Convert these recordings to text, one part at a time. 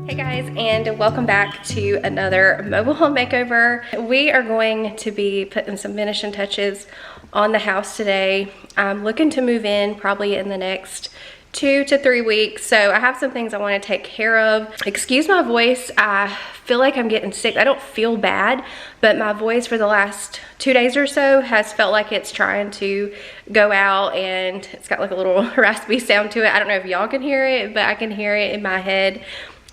Hey guys, and welcome back to another mobile home makeover. We are going to be putting some finishing touches on the house today. I'm looking to move in probably in the next 2 to 3 weeks, so I have some things I want to take care of. Excuse my voice, I feel like I'm getting sick. I don't feel bad, but my voice for the last 2 days or so has felt like it's trying to go out, and it's got like a little raspy sound to it. I don't know if y'all can hear it, but I can hear it in my head.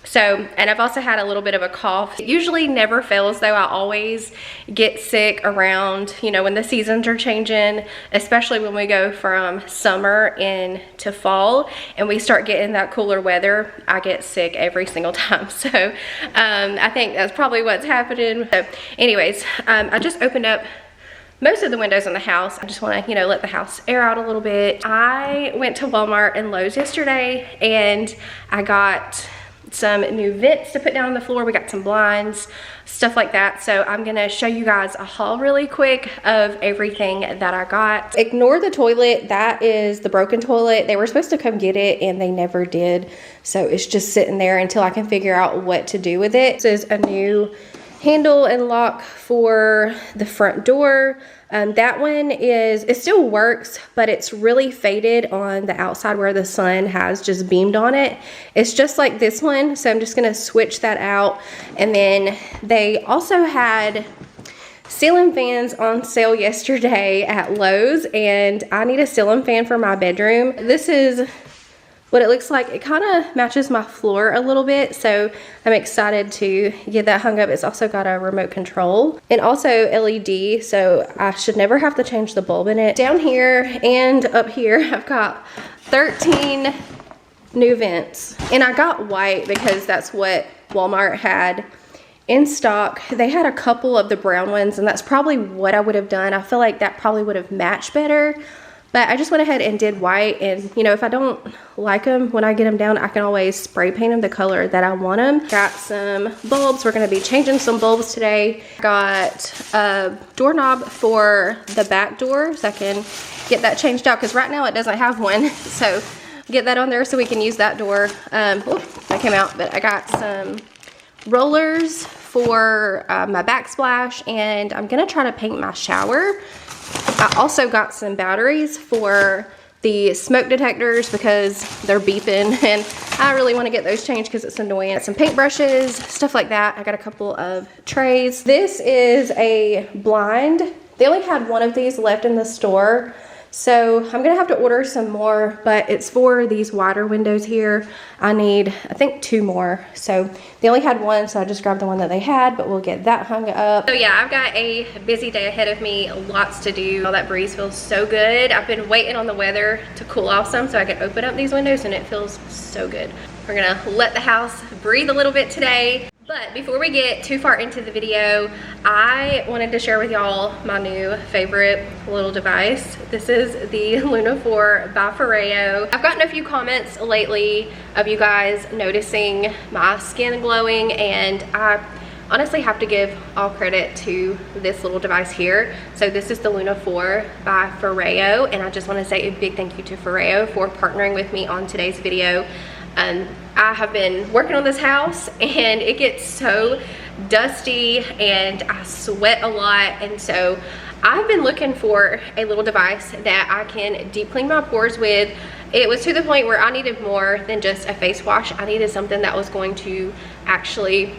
So, and I've also had a little bit of a cough. It usually never fails though. I always get sick around, you know, when the seasons are changing, especially when we go from summer into fall and we start getting that cooler weather. I get sick every single time. So I think that's probably what's happening. So anyways, I just opened up most of the windows in the house. I just want to, you know, let the house air out a little bit. I went to Walmart and Lowe's yesterday and I got some new vents to put down on the floor. We got some blinds, stuff like that. So I'm gonna show you guys a haul really quick of everything that I got. Ignore the toilet. That is the broken toilet. They were supposed to come get it and they never did. So it's just sitting there until I can figure out what to do with it. This is a new handle and lock for the front door. That one it still works, but it's really faded on the outside where the sun has just beamed on it. It's just like this one, so I'm just gonna switch that out. And then they also had ceiling fans on sale yesterday at Lowe's, and I need a ceiling fan for my bedroom. This is what it looks like. It kind of matches my floor a little bit, so I'm excited to get that hung up. It's also got a remote control and also LED, so I should never have to change the bulb in it. Down here and up here, I've got 13 new vents, and I got white because that's what Walmart had in stock. They had a couple of the brown ones, and that's probably what I would have done. I feel like that probably would have matched better. But I just went ahead and did white, and you know, if I don't like them when I get them down, I can always spray paint them the color that I want them. Got some bulbs. We're going to be changing some bulbs today. Got a doorknob for the back door, so I can get that changed out because right now it doesn't have one. So get that on there so we can use that door. That came out, but I got some rollers for my backsplash, and I'm going to try to paint my shower. I also got some batteries for the smoke detectors because they're beeping, and I really want to get those changed because it's annoying. Got some paintbrushes, stuff like that. I got a couple of trays. This is a blind. They only had one of these left in the store, so I'm gonna have to order some more, but it's for these wider windows here. I need, I think, 2 more. So they only had one, so I just grabbed the one that they had, but we'll get that hung up. So yeah, I've got a busy day ahead of me, lots to do. All that breeze feels so good. I've been waiting on the weather to cool off some so I can open up these windows, and it feels so good. We're gonna let the house breathe a little bit today. But before we get too far into the video, I wanted to share with y'all my new favorite little device. This is the Luna 4 by Foreo. I've gotten a few comments lately of you guys noticing my skin glowing, and I honestly have to give all credit to this little device here. So this is the Luna 4 by Foreo, and I just want to say a big thank you to Foreo for partnering with me on today's video. I have been working on this house, and it gets so dusty and I sweat a lot, and so I've been looking for a little device that I can deep clean my pores with. It was to the point where I needed more than just a face wash. I needed something that was going to actually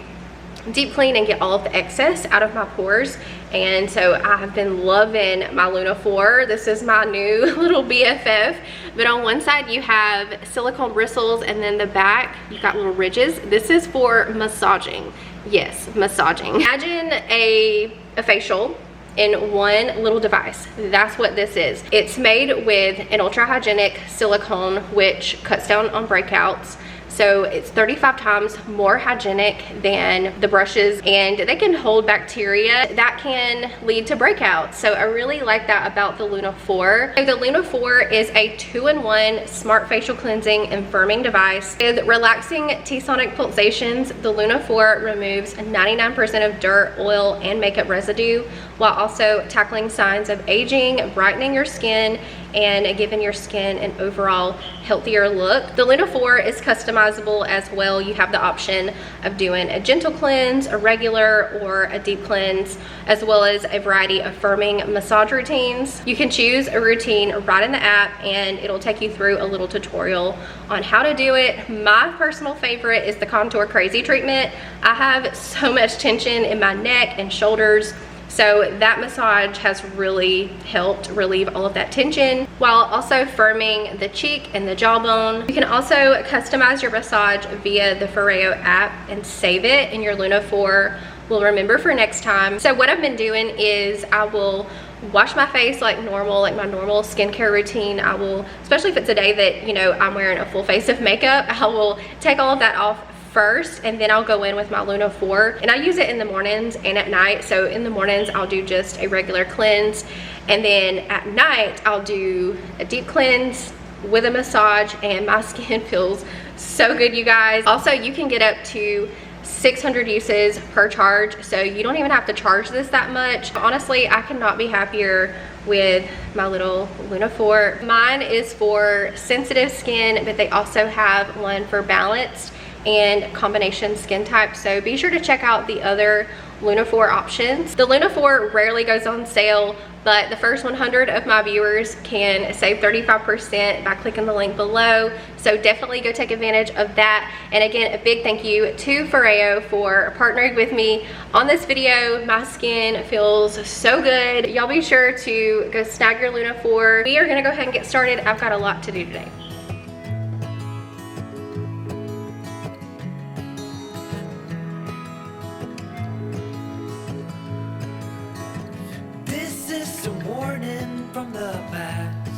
deep clean and get all of the excess out of my pores. And so I have been loving my Luna 4. This is my new little BFF. But on one side you have silicone bristles, and then the back you've got little ridges. This is for massaging. Yes, massaging. Imagine a facial in one little device. That's what this is. It's made with an ultra hygienic silicone, which cuts down on breakouts. So it's 35 times more hygienic than the brushes, and they can hold bacteria that can lead to breakouts. So I really like that about the Luna 4. So the Luna 4 is a 2-in-1 smart facial cleansing and firming device. With relaxing T-sonic pulsations, the Luna 4 removes 99% of dirt, oil, and makeup residue, while also tackling signs of aging, brightening your skin, and giving your skin an overall healthier look. The Luna 4 is customizable as well. You have the option of doing a gentle cleanse, a regular, or a deep cleanse, as well as a variety of firming massage routines. You can choose a routine right in the app, and it'll take you through a little tutorial on how to do it. My personal favorite is the Contour Crazy treatment. I have so much tension in my neck and shoulders, so that massage has really helped relieve all of that tension while also firming the cheek and the jawbone. You can also customize your massage via the Foreo app and save it, and your Luna 4 will remember for next time. So what I've been doing is I will wash my face like normal, like my normal skincare routine. I will, especially if it's a day that, you know, I'm wearing a full face of makeup, I will take all of that off first, and then I'll go in with my Luna 4, and I use it in the mornings and at night. So in the mornings I'll do just a regular cleanse, and then at night I'll do a deep cleanse with a massage, and my skin feels so good, you guys. Also, you can get up to 600 uses per charge, so you don't even have to charge this that much. Honestly, I cannot be happier with my little Luna 4. Mine is for sensitive skin, but they also have one for balanced and combination skin types, so be sure to check out the other Luna 4 options. The Luna 4 rarely goes on sale, but the first 100 of my viewers can save 35% by clicking the link below, so definitely go take advantage of that. And again, a big thank you to Foreo for partnering with me on this video. My skin feels so good. Y'all be sure to go snag your Luna 4. We are gonna go ahead and get started. I've got a lot to do today. From the past,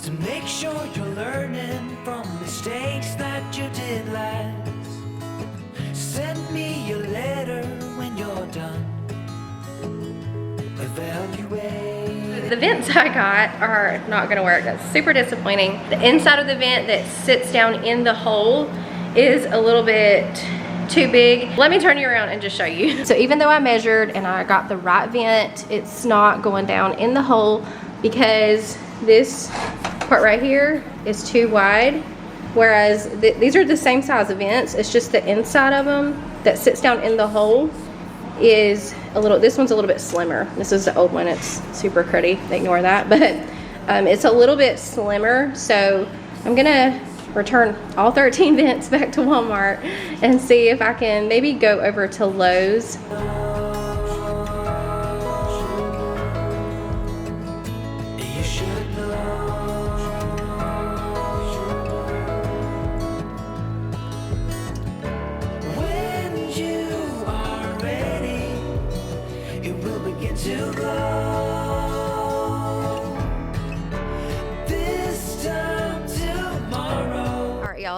to make sure you're learning from mistakes that you did last. Send me a letter when you're done. Evaluate. The vents I got are not gonna work. That's super disappointing. The inside of the vent that sits down in the hole is a little bit too big. Let me turn you around and just show you. So even though I measured and I got the right vent, it's not going down in the hole because this part right here is too wide, whereas these are the same size of vents. It's just the inside of them that sits down in the hole is a little, this one's a little bit slimmer. This is the old one, it's super cruddy, ignore that, but it's a little bit slimmer. So I'm gonna return all 13 vents back to Walmart and see if I can maybe go over to Lowe's. When you are ready, it will begin to glow.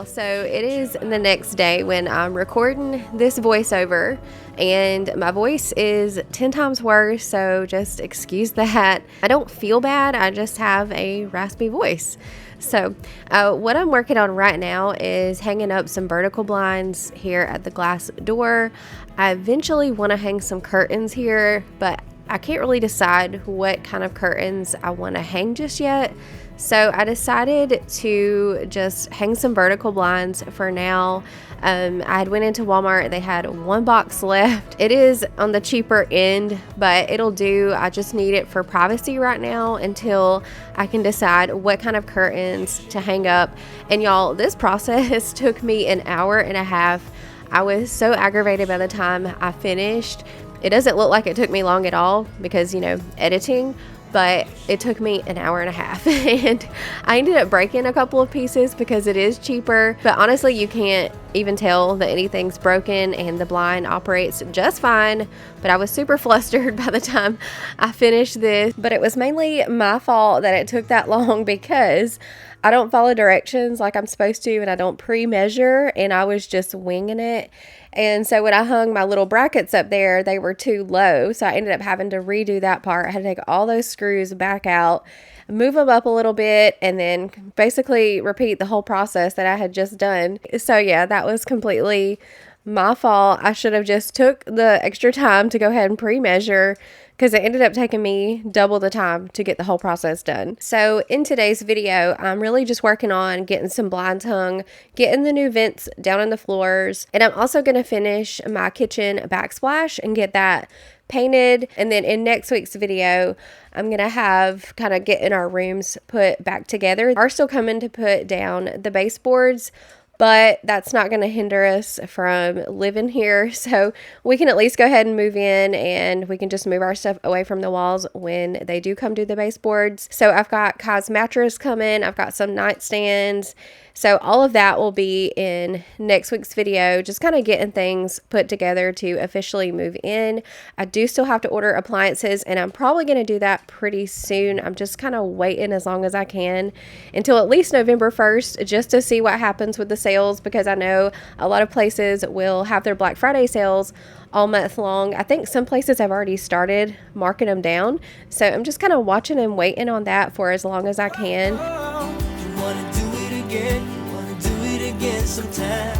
So it is the next day when I'm recording this voiceover, and my voice is 10 times worse, so just excuse that. I don't feel bad, I just have a raspy voice. So what I'm working on right now is hanging up some vertical blinds here at the glass door. I eventually want to hang some curtains here, but I can't really decide what kind of curtains I want to hang just yet. So I decided to just hang some vertical blinds for now. I had went into Walmart, they had one box left. It is on the cheaper end, but it'll do. I just need it for privacy right now until I can decide what kind of curtains to hang up. And y'all, this process took me an hour and a half. I was so aggravated by the time I finished. It doesn't look like it took me long at all because, you know, editing, but it took me an hour and a half and I ended up breaking a couple of pieces because it is cheaper, but honestly you can't even tell that anything's broken and the blind operates just fine. But I was super flustered by the time I finished this, but it was mainly my fault that it took that long because I don't follow directions like I'm supposed to, and I don't pre-measure, and I was just winging it. And so when I hung my little brackets up there, they were too low, so I ended up having to redo that part. I had to take all those screws back out, move them up a little bit, and then basically repeat the whole process that I had just done. So yeah, that was completely my fault. I should have just took the extra time to go ahead and pre-measure, because it ended up taking me double the time to get the whole process done. So in today's video, I'm really just working on getting some blinds hung, getting the new vents down on the floors, and I'm also going to finish my kitchen backsplash and get that painted. And then in next week's video, I'm gonna have kind of getting our rooms put back together. We are still coming to put down the baseboards, but that's not going to hinder us from living here. So we can at least go ahead and move in, and we can just move our stuff away from the walls when they do come do the baseboards. So I've got Kai's mattress coming. I've got some nightstands. So all of that will be in next week's video, just kind of getting things put together to officially move in. I do still have to order appliances, and I'm probably going to do that pretty soon. I'm just kind of waiting as long as I can until at least November 1st, just to see what happens with the sales, because I know a lot of places will have their Black Friday sales all month long. I think some places have already started marking them down. So I'm just kind of watching and waiting on that for as long as I can. You wanna do it again? You wanna do it again sometime?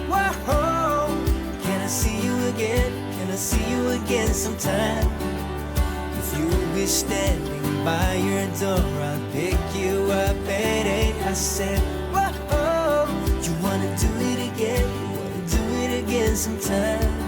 Whoa, can I see you again? Can I see you again sometime? If you'll be standing by your door, I'll pick you up at 8. I said, whoa, you wanna do it again? You wanna do it again sometime?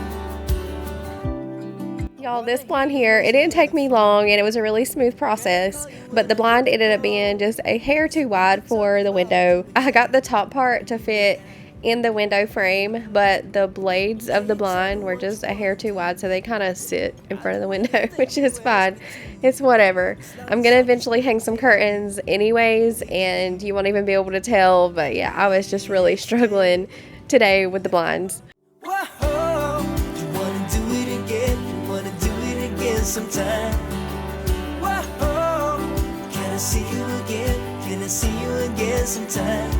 Y'all, this blind here, it didn't take me long, and it was a really smooth process, but the blind ended up being just a hair too wide for the window. I got the top part to fit in the window frame, but the blades of the blind were just a hair too wide, so they kind of sit in front of the window, which is fine. It's whatever. I'm gonna eventually hang some curtains anyways, and you won't even be able to tell, but yeah, I was just really struggling today with the blinds. Whoa, you wanna do it again? You wanna do it again sometime? Whoa, can I see you again? Can I see you again sometime?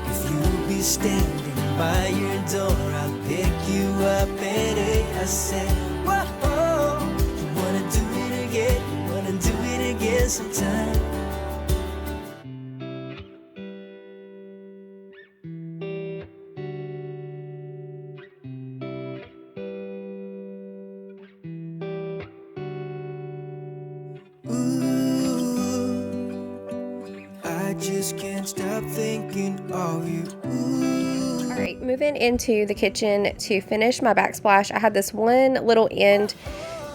If you'll be standing by your door, I'll pick you up at 8. I said, whoa, you wanna do it again? You wanna do it again sometime? I just can't stop thinking of you. All right, moving into the kitchen to finish my backsplash. I had this one little end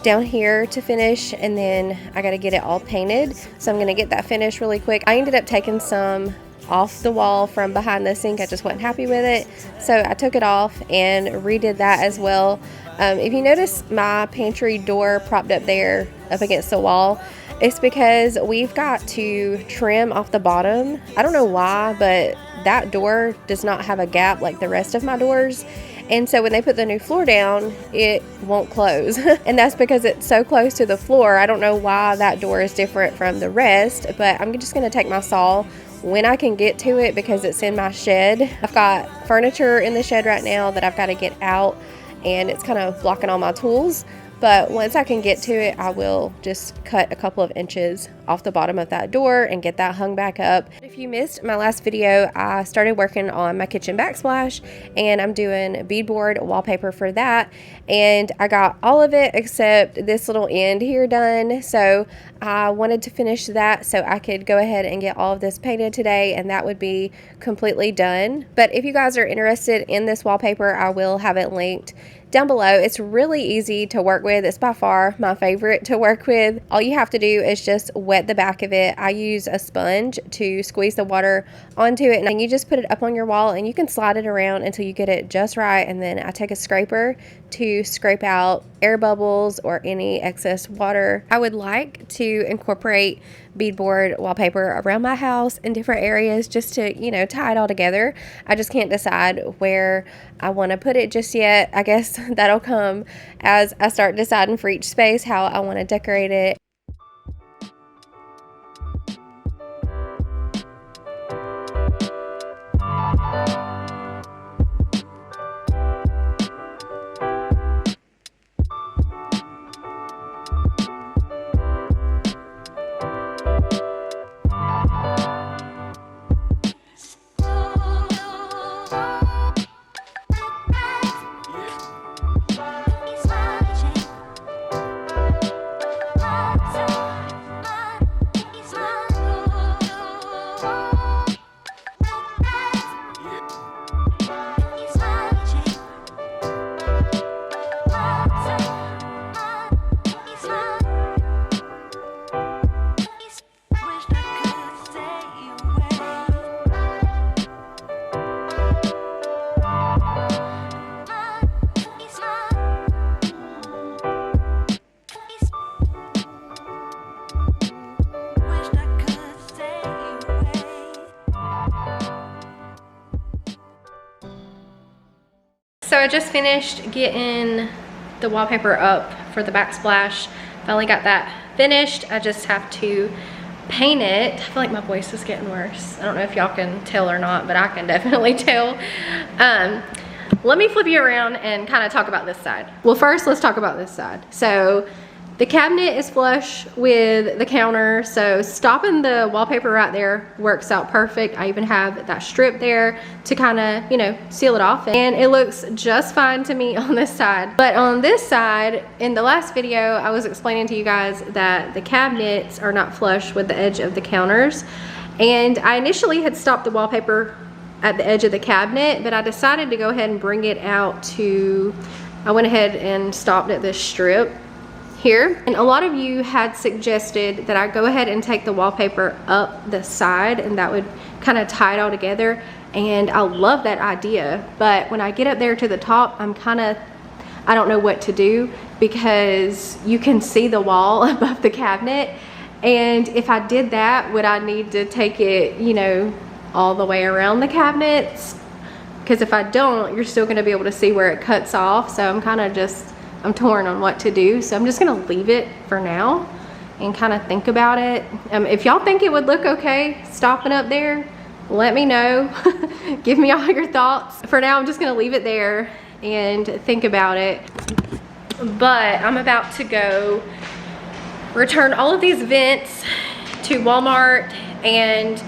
down here to finish, and then I got to get it all painted. So I'm going to get that finished really quick. I ended up taking some off the wall from behind the sink. I just wasn't happy with it, so I took it off and redid that as well. If you notice my pantry door propped up there up against the wall, it's because we've got to trim off the bottom. I don't know why, but that door does not have a gap like the rest of my doors. And so when they put the new floor down, it won't close. And that's because it's so close to the floor. I don't know why that door is different from the rest, but I'm just going to take my saw when I can get to it because it's in my shed. I've got furniture in the shed right now that I've got to get out, and it's kind of blocking all my tools. But once I can get to it, I will just cut a couple of inches off the bottom of that door and get that hung back up. If you missed my last video, I started working on my kitchen backsplash, and I'm doing beadboard wallpaper for that. And I got all of it except this little end here done. So I wanted to finish that so I could go ahead and get all of this painted today, and that would be completely done. But if you guys are interested in this wallpaper, I will have it linked down below. It's really easy to work with. It's by far my favorite to work with. All you have to do is just wet the back of it. I use a sponge to squeeze the water onto it, and then you just put it up on your wall, and you can slide it around until you get it just right. And then I take a scraper to scrape out air bubbles or any excess water. I would like to incorporate beadboard wallpaper around my house in different areas just to, you know, tie it all together. I just can't decide where I want to put it just yet. I guess that'll come as I start deciding for each space how I want to decorate it. So I just finished getting the wallpaper up for the backsplash. Finally got that finished. I just have to paint it. I feel like my voice is getting worse. I don't know if y'all can tell or not, but I can definitely tell. Let me flip you around and kind of talk about this side. Well, first let's talk about this side. So the cabinet is flush with the counter, so stopping the wallpaper right there works out perfect. I even have that strip there to kind of, you know, seal it off, and it looks just fine to me on this side. But on this side, in the last video, I was explaining to you guys that the cabinets are not flush with the edge of the counters, and I initially had stopped the wallpaper at the edge of the cabinet, but I decided to go ahead and bring it out to, I went ahead and stopped at this strip here. And a lot of you had suggested that I go ahead and take the wallpaper up the side, and that would kind of tie it all together, and I love that idea. But when I get up there to the top, I don't know what to do, because you can see the wall above the cabinet, and if I did that, would I need to take it, you know, all the way around the cabinets? Because if I don't, you're still going to be able to see where it cuts off. So I'm torn on what to do. So I'm just going to leave it for now and kind of think about it. If y'all think it would look okay stopping up there, let me know. Give me all your thoughts. For now, I'm just going to leave it there and think about it. But I'm about to go return all of these vents to Walmart, and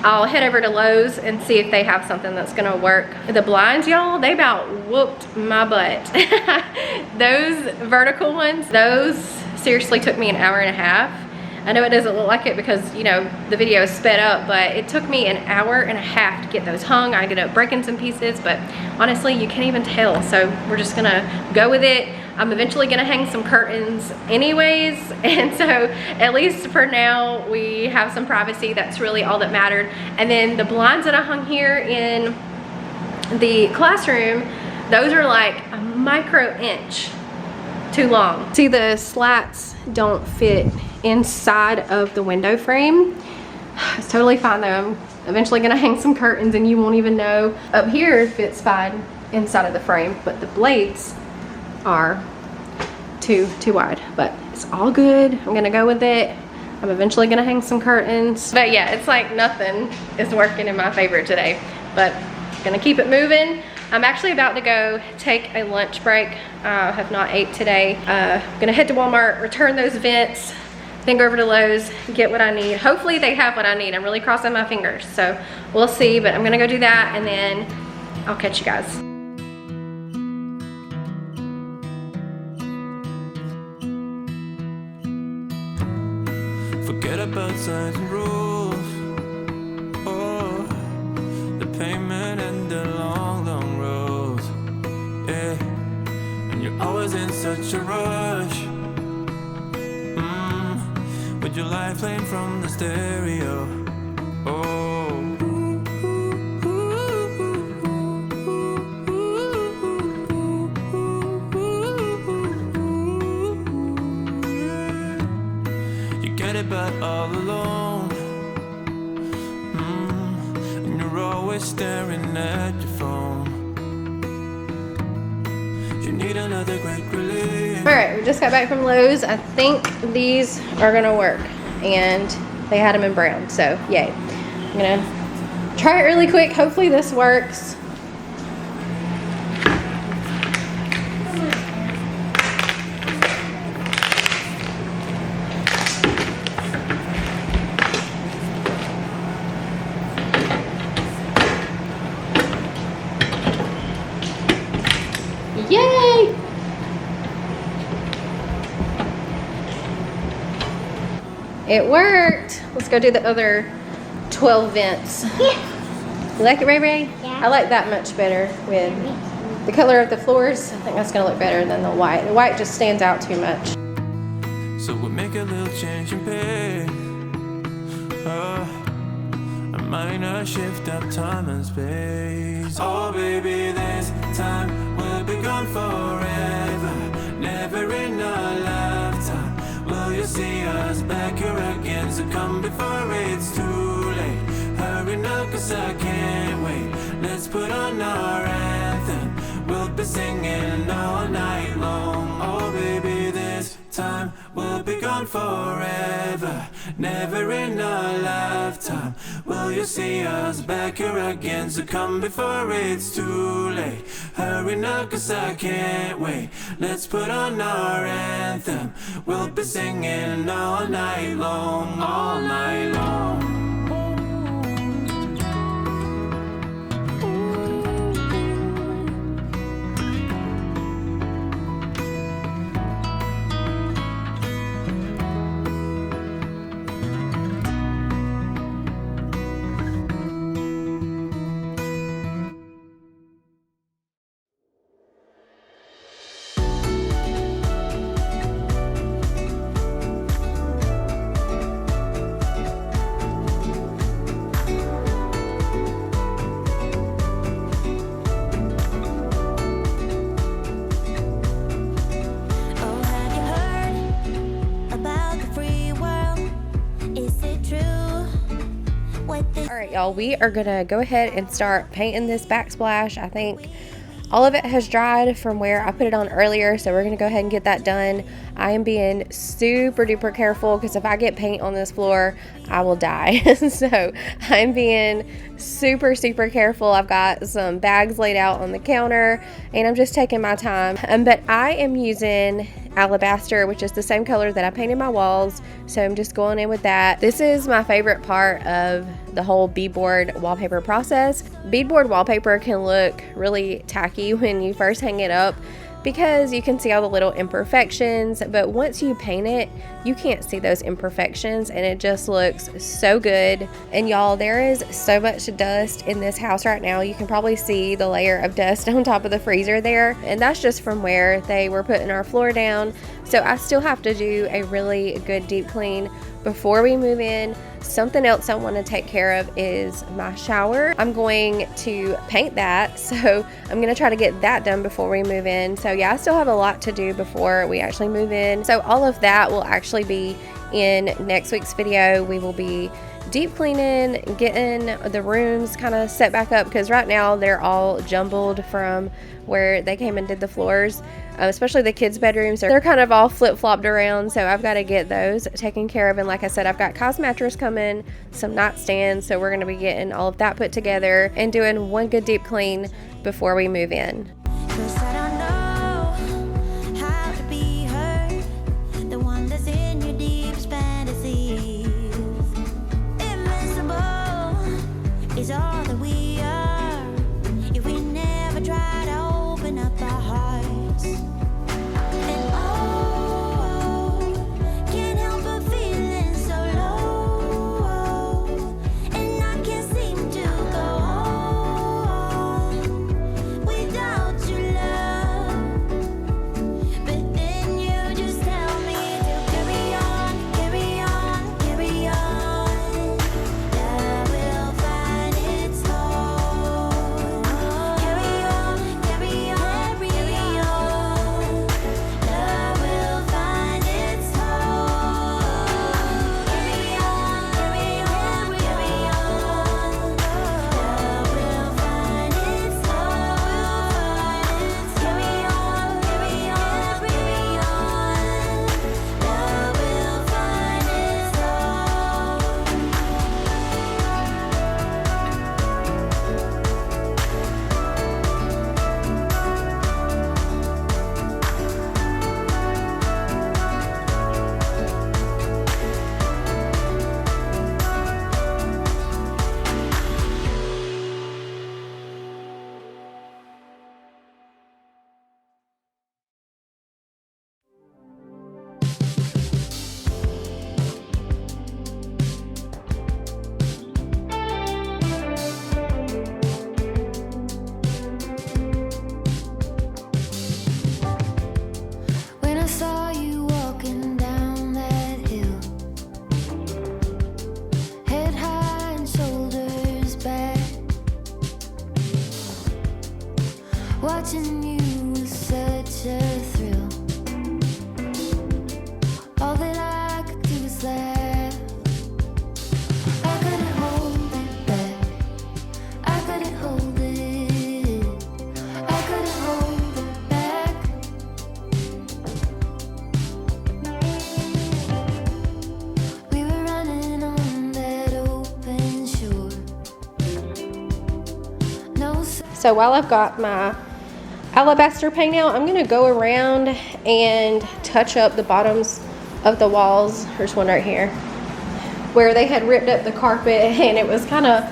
I'll head over to Lowe's and see if they have something that's gonna work. The blinds, y'all, they about whooped my butt. Those vertical ones, those seriously took me an hour and a half. I know it doesn't look like it because, you know, the video is sped up, but it took me an hour and a half to get those hung. I ended up breaking some pieces, but honestly, you can't even tell. So we're just gonna go with it. I'm eventually gonna hang some curtains anyways, and so at least for now we have some privacy. That's really all that mattered. And then the blinds that I hung here in the classroom, those are like a micro inch too long. See, the slats don't fit inside of the window frame. It's totally fine though. I'm eventually gonna hang some curtains and you won't even know. Up here it fits fine inside of the frame, but the blades are too wide, but it's all good. I'm gonna go with it. I'm eventually gonna hang some curtains. But yeah, it's like nothing is working in my favor today, but I'm gonna keep it moving. I'm actually about to go take a lunch break. I have not ate today. Gonna head to Walmart, return those vents, then go over to Lowe's, get what I need. Hopefully they have what I need. I'm really crossing my fingers, so we'll see, but I'm gonna go do that and then I'll catch you guys. Forget about signs and rules. Oh, the payment and the long, long roads. Yeah, and you're always in such a rush. With your life playing from the stereo. Oh, you get it, but all alone. And you're always staring at your phone. You need another great relief. All right, we just got back from Lowe's. I think these are gonna work, and they had them in brown, so yay. I'm gonna try it really quick. Hopefully this works. Yay! It worked. Let's go do the other 12 vents. Yeah. You like it, Ray Ray? Yeah. I like that much better with the color of the floors. I think that's gonna look better than the white. The white just stands out too much. So we'll make a little change in pay. A minor shift of time and space. Oh baby, this time will be gone forever. Never in a lifetime will you see us back here again. So come before it's too late. Hurry now, cause I can't wait. Let's put on our anthem. We'll be singing all night long. Oh baby, this time we'll be gone forever, never in a lifetime will you see us back here again. So come before it's too late, hurry now cause I can't wait. Let's put on our anthem, we'll be singing all night long, all night long. Alright y'all, we are gonna go ahead and start painting this backsplash. I think all of it has dried from where I put it on earlier, so we're gonna go ahead and get that done. I am being super duper careful because if I get paint on this floor, I will die. So I'm being super careful. I've got some bags laid out on the counter and I'm just taking my time. But I am using Alabaster, which is the same color that I painted my walls, so I'm just going in with that. This is my favorite part of the whole beadboard wallpaper process. Beadboard wallpaper can look really tacky when you first hang it up because you can see all the little imperfections, but once you paint it, you can't see those imperfections and it just looks so good. And y'all, there is so much dust in this house right now. You can probably see the layer of dust on top of the freezer there, and that's just from where they were putting our floor down. So I still have to do a really good deep clean before we move in. Something else I want to take care of is my shower. I'm going to paint that, so I'm going to try to get that done before we move in. So yeah, I still have a lot to do before we actually move in. So all of that will actually be in next week's video. We will be deep cleaning, getting the rooms kind of set back up because right now they're all jumbled from where they came and did the floors, especially the kids' bedrooms. They're kind of all flip-flopped around, so I've got to get those taken care of. And like I said, I've got Kai's mattress coming, some nightstands, so we're going to be getting all of that put together and doing one good deep clean before we move in. Is all that we are if we never try to open up our hearts. And oh, can't help but feeling so low, and I can't seem to go on without your love. But then you just tell me to carry on, carry on, carry on. Love will find its home. Carry on, carry on, carry on. Love will find its home. Carry on, carry on, carry on. Love will find its home. Carry on, carry on, carry on. Love will find its When I saw you walking down that hill, head high and shoulders back, watching you was such a thrill. All that I could do was laugh. I couldn't hold it back. I couldn't hold it. I couldn't hold So while I've got my alabaster paint out, I'm gonna go around and touch up the bottoms of the walls. There's one right here where they had ripped up the carpet and it was kind of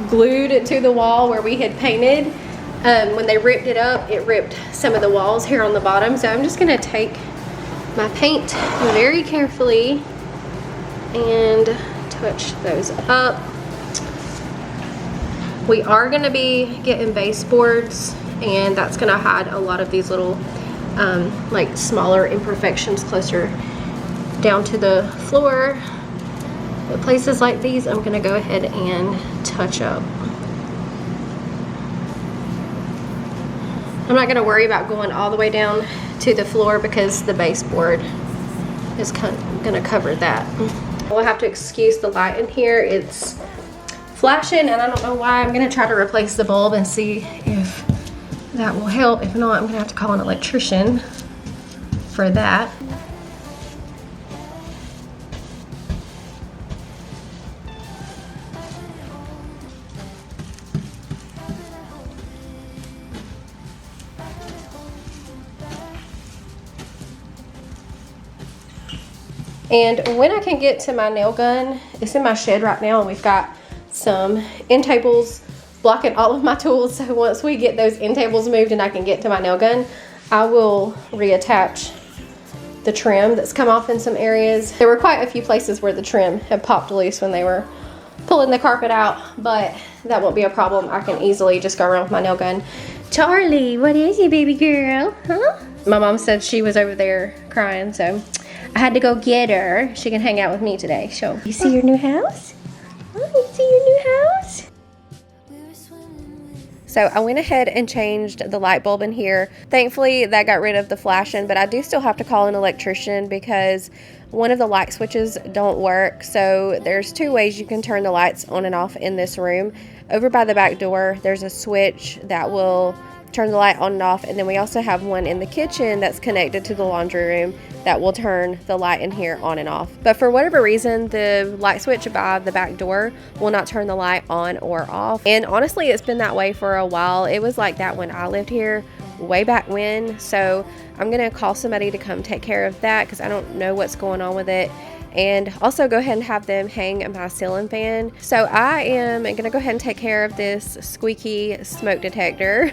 glued to the wall where we had painted. When they ripped it up, it ripped some of the walls here on the bottom. So I'm just gonna take my paint very carefully and touch those up. We are gonna be getting baseboards, and that's gonna hide a lot of these little like smaller imperfections closer down to the floor. But places like these, I'm gonna go ahead and touch up. I'm not gonna worry about going all the way down to the floor because the baseboard is gonna cover that. We'll have to excuse the light in here. It's flashing and I don't know why. I'm gonna try to replace the bulb and see if that will help. If not, I'm gonna have to call an electrician for that. And when I can get to my nail gun, it's in my shed right now, and we've got some end tables blocking all of my tools. So once we get those end tables moved and I can get to my nail gun, I will reattach the trim that's come off in some areas. There were quite a few places where the trim had popped loose when they were pulling the carpet out, but that won't be a problem. I can easily just go around with my nail gun. Charlie, what is it, baby girl? Huh? My mom said she was over there crying, so I had to go get her. She can hang out with me today. So, you see your new house? Oh, you see your new house? So I went ahead and changed the light bulb in here. Thankfully, that got rid of the flashing, but I do still have to call an electrician because one of the light switches don't work. So there's two ways you can turn the lights on and off in this room. Over by the back door, there's a switch that will turn the light on and off, and then we also have one in the kitchen that's connected to the laundry room that will turn the light in here on and off. But for whatever reason, the light switch by the back door will not turn the light on or off. And honestly, it's been that way for a while. It was like that when I lived here way back when. So I'm gonna call somebody to come take care of that because I don't know what's going on with it. And also go ahead and have them hang my ceiling fan. So I am gonna go ahead and take care of this squeaky smoke detector.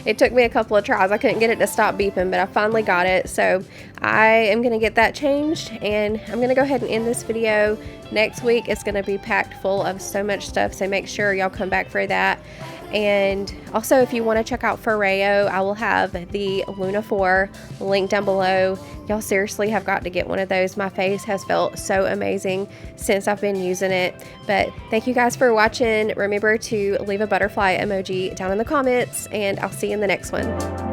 It took me a couple of tries. I couldn't get it to stop beeping, but I finally got it. So I am gonna get that changed, and I'm gonna go ahead and end this video. Next week it's gonna be packed full of so much stuff, so make sure y'all come back for that. And also, if you want to check out Foreo, I will have the Luna 4 link down below. Y'all seriously have got to get one of those. My face has felt so amazing since I've been using it. But thank you guys for watching. Remember to leave a butterfly emoji down in the comments, and I'll see you in the next one.